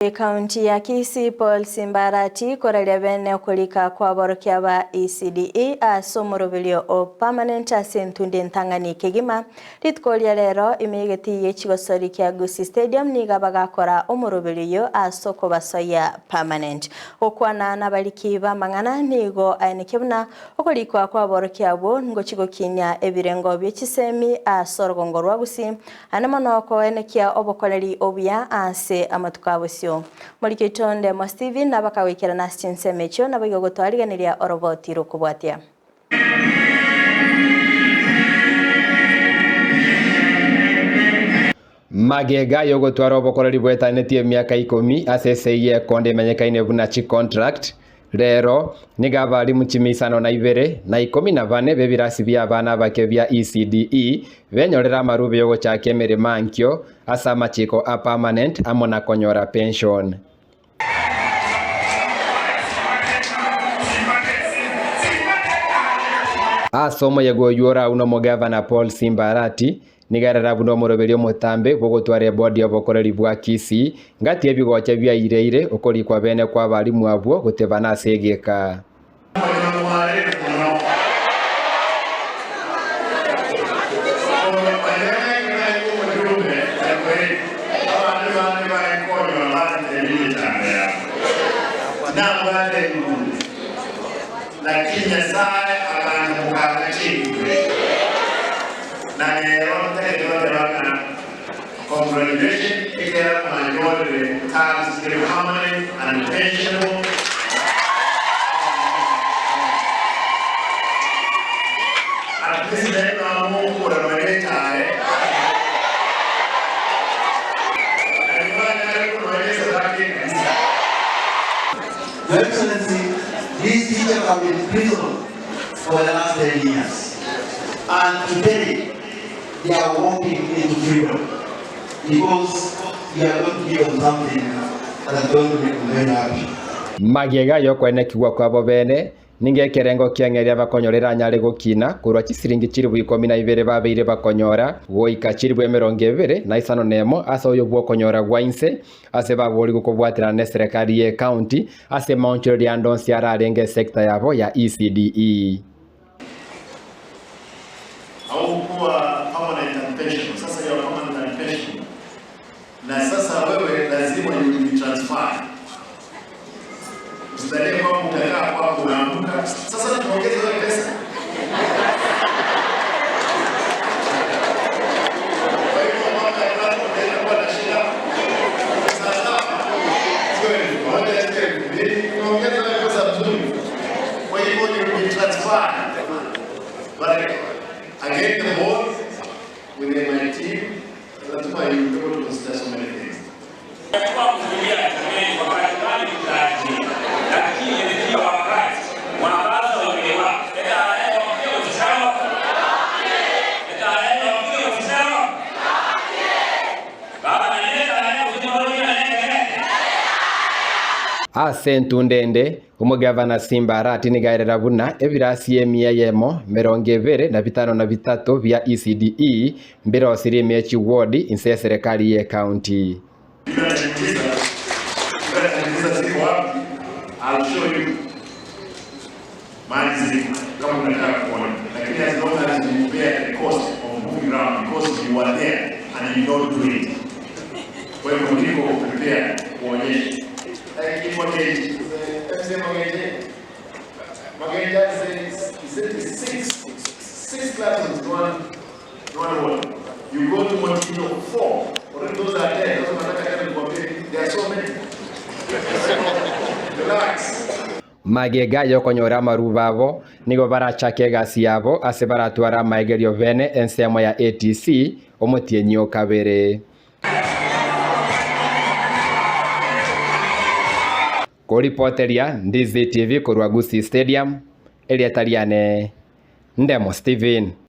Kaunti ya Kisii Arati koralia bene kulika kwa borokia ba ECDE asomorobilio o permanent asentunde ntangani kegima ritkolia lero imegeti yechigosori kya Gusii Stadium niga bagakora omorobilio asoko basoya permanent okwana nabaliki ba mangana nigo ainekebuna okolikwa kwa borokia bo ngochigo kinya ebirengo byechisemi asorogongorwa Gusii anamonoko enekia obokoleri obya ase amatukabosio Molikitonde mo Steven nabakawikira nastinse mecho nabagogotwariganiria orobotiro kubwatia Magega yogotwara obokoreri bwetanĩtie miaka 10 aseseiye konde menyekaine bunachi contract rero niga barimu chimisano na 2 na 14 bebirasi bya abana bake bya ECDE benyorera marube yogo chake mirima nkyo asa machiko a permanent amona konyora pension asomo yego yora uno mogavana Paul Arati nigarara buno moroberio mutambe bogotware bodi obokoreri bwa Kisii ngati ebigocha bya ireire okori kwa bene kwa balimu abo gutebana segeka Congratulations, my tax is permanent and pensionable. At this time, I'm more for a very time. Your Excellency, these teachers have been in prison for the last 10 years. And today, they are walking into freedom. Because we are going to give them something that is going to make them very happy. Magega yokwene kiwa kwa bobene ninge kerengo kiangeria bakonyorera nyare gukina kurwa chisiringi chiri bwi 12 babeire bakonyora goika chiri bwe 20 na isano nemo asa uyo bwo konyora gwainse ase babori gukobwatira ne serikali ye county ase maunchero ya ndonsi ararenge sector yabo ya ECDE au kuwa permanent and pension sasa ya permanent and pension na sasa wewe lazima ni transfer usidhanie kwamba utakaa kwako unaamka sasa tuongeze hiyo pesa kwa hiyo mwaka tatu utakuwa na shida sasa wewe baada ya kuongeza hiyo pesa mzuri kwa hiyo ni transfer but again the board within my team that's why you go to consider so many things. Asentundende umugavana Arati nigairera buna ebirasi emia yemo 25 bya ECDE mbira osiri mechi ward inse serikali ye county. I'll show you Ndizi kama unataka kuona, lakini as long as you bear the cost of moving around because you are there and you don't do it. Kwa hivyo ndiko prepare kuonyesha. Like in Magenge, Magenge says six classes one word. You go to Montino 4, already those are there. There are so many. Relax. Magega yokonyora marubabo nigo barachake gasi yabo ase baratwara maegerio bene ensemo ya ATC omutienyo kabere Koripoteria Ndizi TV kurwa Gusii Stadium Eliatariane Ndemo Steven.